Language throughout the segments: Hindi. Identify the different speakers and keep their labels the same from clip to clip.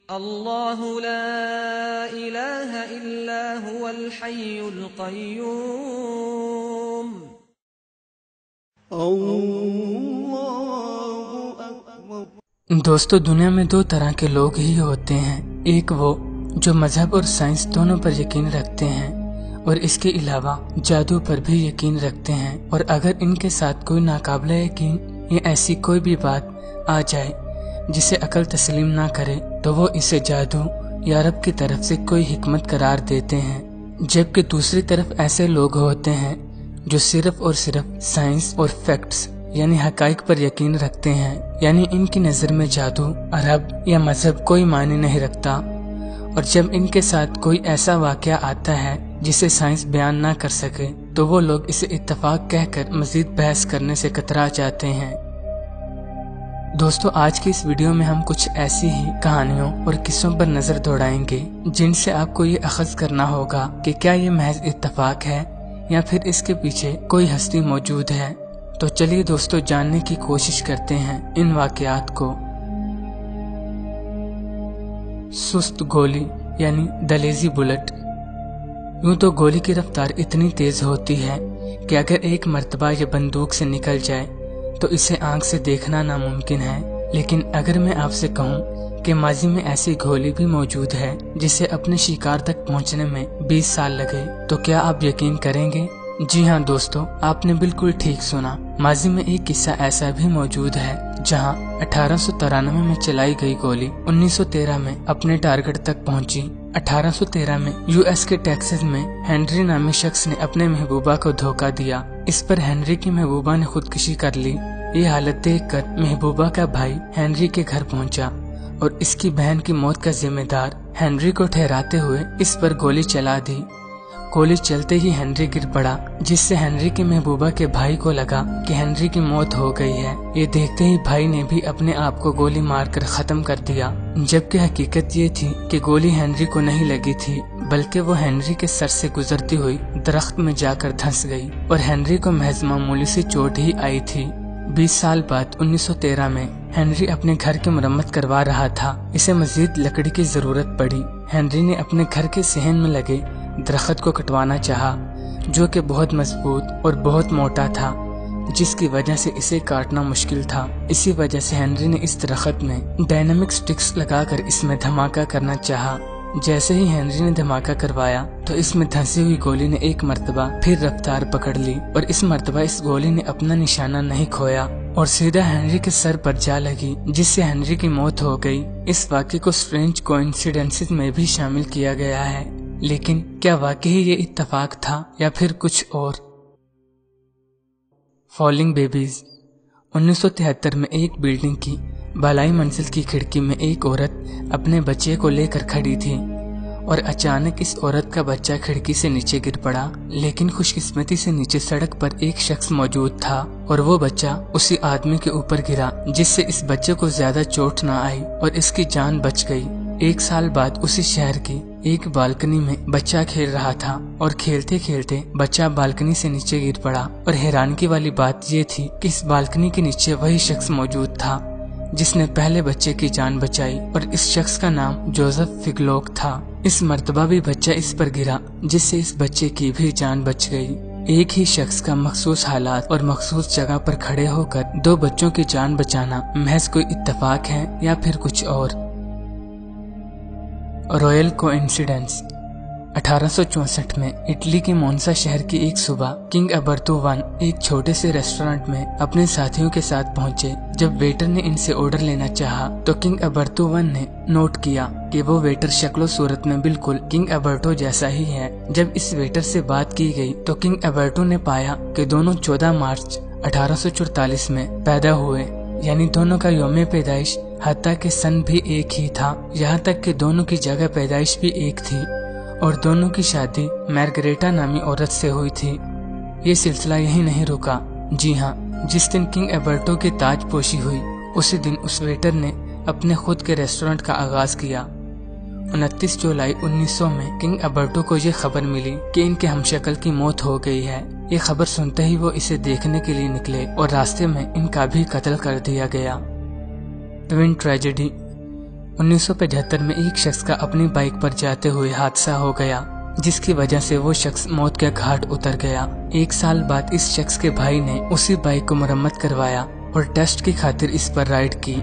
Speaker 1: अल्लाहु ला इलाहा इल्ला हुवल हय्युल क़य्यूम।
Speaker 2: दोस्तों, दुनिया में दो तरह के लोग ही होते हैं। एक वो जो मजहब और साइंस दोनों पर यकीन रखते हैं और इसके अलावा जादू पर भी यकीन रखते हैं। और अगर इनके साथ कोई नाकाबिले यकीन या ऐसी कोई भी बात आ जाए जिसे अकल तस्लीम ना करे तो वो इसे जादू या रब की तरफ से कोई हिकमत करार देते हैं। जबकि दूसरी तरफ ऐसे लोग होते हैं जो सिर्फ और सिर्फ साइंस और फैक्ट्स यानी हकाइक पर यकीन रखते हैं। यानी इनकी नजर में जादू, रब या मजहब कोई मायने नहीं रखता। और जब इनके साथ कोई ऐसा वाकया आता है जिसे साइंस बयान ना कर सके तो वो लोग इसे इत्तफाक कहकर मजीद बहस करने से कतरा जाते हैं। दोस्तों, आज की इस वीडियो में हम कुछ ऐसी ही कहानियों और किस्सों पर नजर दौड़ाएंगे जिनसे आपको ये अखज़ करना होगा कि क्या ये महज इत्तफाक है या फिर इसके पीछे कोई हस्ती मौजूद है। तो चलिए दोस्तों, जानने की कोशिश करते हैं इन वाकयात को। सुस्त गोली यानी द लेजी बुलेट। यूं तो गोली की रफ्तार इतनी तेज होती है कि अगर एक मर्तबा ये बंदूक से निकल जाए तो इसे आंख से देखना नामुमकिन है। लेकिन अगर मैं आपसे कहूं कि माजी में ऐसी गोली भी मौजूद है जिसे अपने शिकार तक पहुंचने में 20 साल लगे, तो क्या आप यकीन करेंगे? जी हाँ दोस्तों, आपने बिल्कुल ठीक सुना। माजी में एक किस्सा ऐसा भी मौजूद है जहां 1893 में चलाई गई गोली 1913 में अपने टारगेट तक पहुंची। 1813 में यूएस के टेक्सास में हेनरी नामी शख्स ने अपने महबूबा को धोखा दिया। इस पर हेनरी की महबूबा ने खुदकुशी कर ली। ये हालत देखकर महबूबा का भाई हेनरी के घर पहुंचा और इसकी बहन की मौत का जिम्मेदार हेनरी को ठहराते हुए इस पर गोली चला दी। गोली चलते ही हेनरी गिर पड़ा, जिससे हेनरी की महबूबा के भाई को लगा कि हेनरी की मौत हो गई है। ये देखते ही भाई ने भी अपने आप को गोली मारकर खत्म कर दिया। जबकि हकीकत ये थी कि गोली हेनरी को नहीं लगी थी, बल्कि वो हेनरी के सर से गुजरती हुई दरख्त में जाकर धंस गई और हेनरी को महज मामूली सी चोट ही आई थी। 20 साल बाद 1913 में हेनरी अपने घर की मरम्मत करवा रहा था। इसे मजीद लकड़ी की जरूरत पड़ी। हेनरी ने अपने घर के सहन में लगे दरख्त को कटवाना चाहा, जो कि बहुत मजबूत और बहुत मोटा था, जिसकी वजह से इसे काटना मुश्किल था। इसी वजह से हेनरी ने इस दरख्त में डायनामिक स्टिक्स लगाकर इसमें धमाका करना चाहा। जैसे ही हेनरी ने धमाका करवाया तो इसमें धंसी हुई गोली ने एक मर्तबा फिर रफ्तार पकड़ ली और इस मर्तबा इस गोली ने अपना निशाना नहीं खोया और सीधा हेनरी के सर पर जा लगी, जिससे हेनरी की मौत हो गई। इस वाक़े को स्ट्रेंज कोइंसिडेंसेस में भी शामिल किया गया है, लेकिन क्या वाकई ये इत्तफाक था या फिर कुछ और? Falling babies. 1973 में एक बिल्डिंग की बालाई मंजिल की खिड़की में एक औरत अपने बच्चे को लेकर खड़ी थी और अचानक इस औरत का बच्चा खिड़की से नीचे गिर पड़ा। लेकिन खुशकिस्मती से नीचे सड़क पर एक शख्स मौजूद था और वो बच्चा उसी आदमी के ऊपर गिरा, जिससे इस बच्चे को ज्यादा चोट न आई और इसकी जान बच गई। 1 साल बाद उसी शहर की एक बालकनी में बच्चा खेल रहा था और खेलते खेलते बच्चा बालकनी से नीचे गिर पड़ा। और हैरानगी वाली बात ये थी कि इस बालकनी के नीचे वही शख्स मौजूद था जिसने पहले बच्चे की जान बचाई और इस शख्स का नाम जोसेफ फिगलोक था। इस मर्तबा भी बच्चा इस पर गिरा, जिससे इस बच्चे की भी जान बच गई। एक ही शख्स का मखसूस हालात और मखसूस जगह पर खड़े होकर 2 बच्चों की जान बचाना महज कोई इत्तफाक है या फिर कुछ और? Royal coincidence. 1864 में इटली के मोन्सा शहर की एक सुबह किंग अबर्तो वन एक छोटे से रेस्टोरेंट में अपने साथियों के साथ पहुंचे। जब वेटर ने इनसे ऑर्डर लेना चाहा तो किंग अबर्तो वन ने नोट किया कि वो वेटर शक्लो सूरत में बिल्कुल किंग अबर्टो जैसा ही है। जब इस वेटर से बात की गई तो किंग अबर्टो ने पाया कि दोनों 14 मार्च 1844 में पैदा हुए, यानी दोनों का यौम पैदाइश हत्ता के सन भी एक ही था। यहाँ तक कि दोनों की जगह पैदाइश भी एक थी और दोनों की शादी मार्गरेटा नामी औरत से हुई थी। ये सिलसिला यही नहीं रुका। जी हाँ, जिस दिन किंग अबर्टो की ताजपोशी हुई उसी दिन उस वेटर ने अपने खुद के रेस्टोरेंट का आगाज किया। 29 जुलाई 1900 में किंग अबर्टो को ये खबर मिली कि इनके हमशक्ल की मौत हो गई है। ये खबर सुनते ही वो इसे देखने के लिए निकले और रास्ते में इनका भी कत्ल कर दिया गया। Twin tragedy. 1975 में एक शख्स का अपनी बाइक पर जाते हुए हादसा हो गया, जिसकी वजह से वो शख्स मौत के घाट उतर गया। 1 साल बाद इस शख्स के भाई ने उसी बाइक को मरम्मत करवाया और टेस्ट की खातिर इस पर राइड की।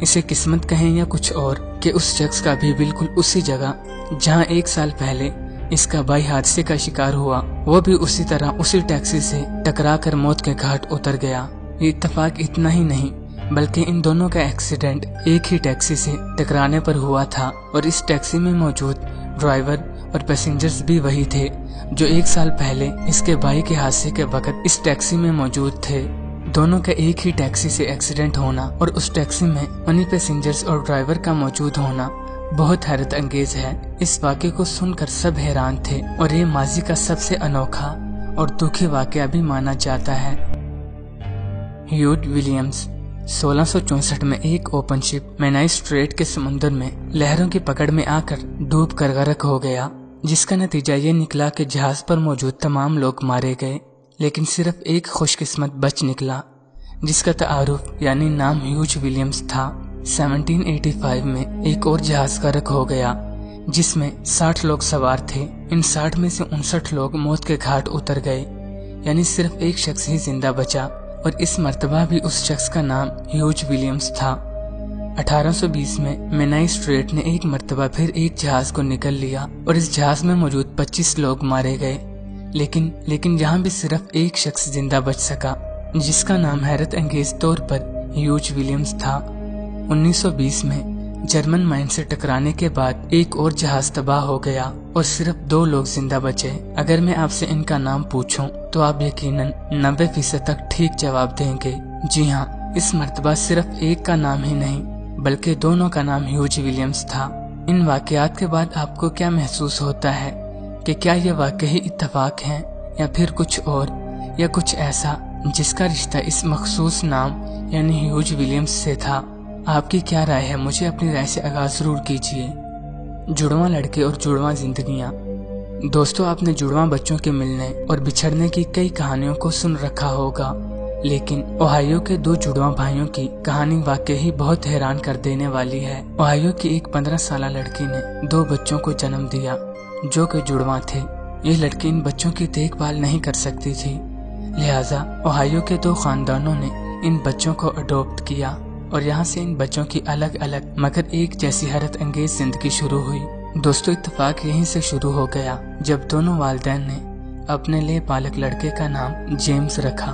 Speaker 2: इसे किस्मत कहें या कुछ और कि उस शख्स का भी बिल्कुल उसी जगह जहां 1 साल पहले इसका भाई हादसे का शिकार हुआ, वो भी उसी तरह उसी टैक्सी से टकराकर मौत के घाट उतर गया। ये इत्तेफाक इतना ही नहीं बल्कि इन दोनों का एक्सीडेंट एक ही टैक्सी से टकराने पर हुआ था और इस टैक्सी में मौजूद ड्राइवर और पैसेंजर्स भी वही थे जो 1 साल पहले इसके भाई के हादसे के वक्त इस टैक्सी में मौजूद थे। दोनों का एक ही टैक्सी से एक्सीडेंट होना और उस टैक्सी में उन्हीं पैसेंजर्स और ड्राइवर का मौजूद होना बहुत हैरत अंगेज है। इस वाक़े को सुनकर सब हैरान थे और ये माजी का सबसे अनोखा और दुखी वाक़या भी माना जाता है। ह्यूज विलियम्स 1664 में एक ओपन शिप मेनाई स्ट्रेट के समुद्र में लहरों की पकड़ में आकर डूब कर गर्क हो गया, जिसका नतीजा ये निकला कि जहाज पर मौजूद तमाम लोग मारे गए, लेकिन सिर्फ एक खुशकिस्मत बच निकला जिसका तारुफ यानी नाम ह्यूज विलियम्स था। 1785 में एक और जहाज गर्क हो गया जिसमें 60 लोग सवार थे। इन 60 में से 59 लोग मौत के घाट उतर गए, यानी सिर्फ एक शख्स ही जिंदा बचा और इस मर्तबा भी उस शख्स का नाम ह्यूज विलियम्स था। 1820 में मेनाई स्ट्रेट ने एक मर्तबा फिर एक जहाज को निकल लिया और इस जहाज में मौजूद 25 लोग मारे गए, लेकिन यहाँ भी सिर्फ एक शख्स जिंदा बच सका जिसका नाम हैरत अंगेज तौर पर ह्यूज विलियम्स था। 1920 में जर्मन माइन से टकराने के बाद एक और जहाज तबाह हो गया और सिर्फ 2 लोग जिंदा बचे। अगर मैं आपसे इनका नाम पूछूं तो आप यकीनन 90% तक ठीक जवाब देंगे। जी हाँ, इस मर्तबा सिर्फ एक का नाम ही नहीं बल्कि दोनों का नाम ह्यूज विलियम्स था। इन वाकयात के बाद आपको क्या महसूस होता है कि क्या ये वाकई इत्तेफाक हैं या फिर कुछ और, या कुछ ऐसा जिसका रिश्ता इस मखसूस नाम यानी ह्यूज विलियम्स से था? आपकी क्या राय है? मुझे अपनी राय से आगाज जरूर कीजिए। जुड़वां लड़के और जुड़वां जिंदगियां। दोस्तों, आपने जुड़वां बच्चों के मिलने और बिछड़ने की कई कहानियों को सुन रखा होगा, लेकिन ओहायो के 2 जुड़वां भाइयों की कहानी वाकई ही बहुत हैरान कर देने वाली है। ओहायो की एक 15 साल लड़की ने 2 बच्चों को जन्म दिया जो कि जुड़वां थे। ये लड़की इन बच्चों की देखभाल नहीं कर सकती थी, लिहाजा ओहायो के 2 खानदानों ने इन बच्चों को अडॉप्ट किया और यहाँ से इन बच्चों की अलग अलग मगर एक जैसी हैरत अंगेज जिंदगी शुरू हुई। दोस्तों, इत्तेफाक यहीं से शुरू हो गया जब दोनों वालिदैन ने अपने लिए पालक लड़के का नाम जेम्स रखा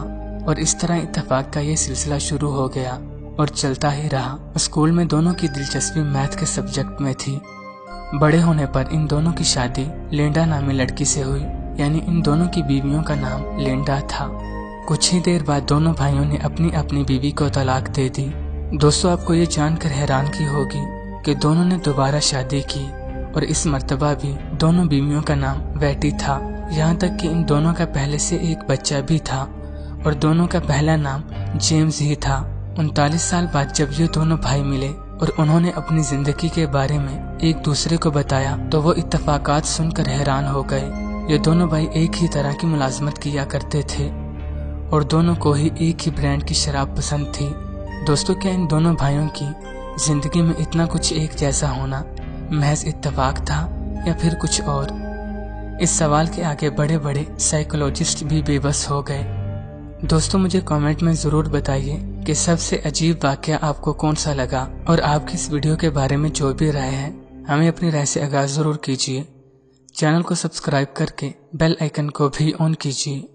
Speaker 2: और इस तरह इत्तेफाक का ये सिलसिला शुरू हो गया और चलता ही रहा। स्कूल में दोनों की दिलचस्पी मैथ के सब्जेक्ट में थी। बड़े होने पर इन दोनों की शादी लिंडा नामी लड़की से हुई, यानी इन दोनों की बीवियों का नाम लिंडा था। कुछ ही देर बाद दोनों भाइयों ने अपनी अपनी बीवी को तलाक दे दी। दोस्तों, आपको ये जानकर हैरानगी होगी कि दोनों ने दोबारा शादी की और इस मर्तबा भी दोनों बीवियों का नाम बेटी था। यहाँ तक कि इन दोनों का पहले से एक बच्चा भी था और दोनों का पहला नाम जेम्स ही था। 39 साल बाद जब ये दोनों भाई मिले और उन्होंने अपनी जिंदगी के बारे में एक दूसरे को बताया तो वो इत्तेफाकात सुनकर हैरान हो गए। ये दोनों भाई एक ही तरह की मुलाजमत किया करते थे और दोनों को ही एक ही ब्रांड की शराब पसंद थी। दोस्तों, क्या इन दोनों भाइयों की जिंदगी में इतना कुछ एक जैसा होना महज इत्तेफाक था या फिर कुछ और? इस सवाल के आगे बड़े बड़े साइकोलॉजिस्ट भी बेबस हो गए। दोस्तों, मुझे कमेंट में जरूर बताइए कि सबसे अजीब वाकया आपको कौन सा लगा और आपकी इस वीडियो के बारे में जो भी राय है हमें अपनी राय से आगाज जरूर कीजिए। चैनल को सब्सक्राइब करके बेल आइकन को भी ऑन कीजिए।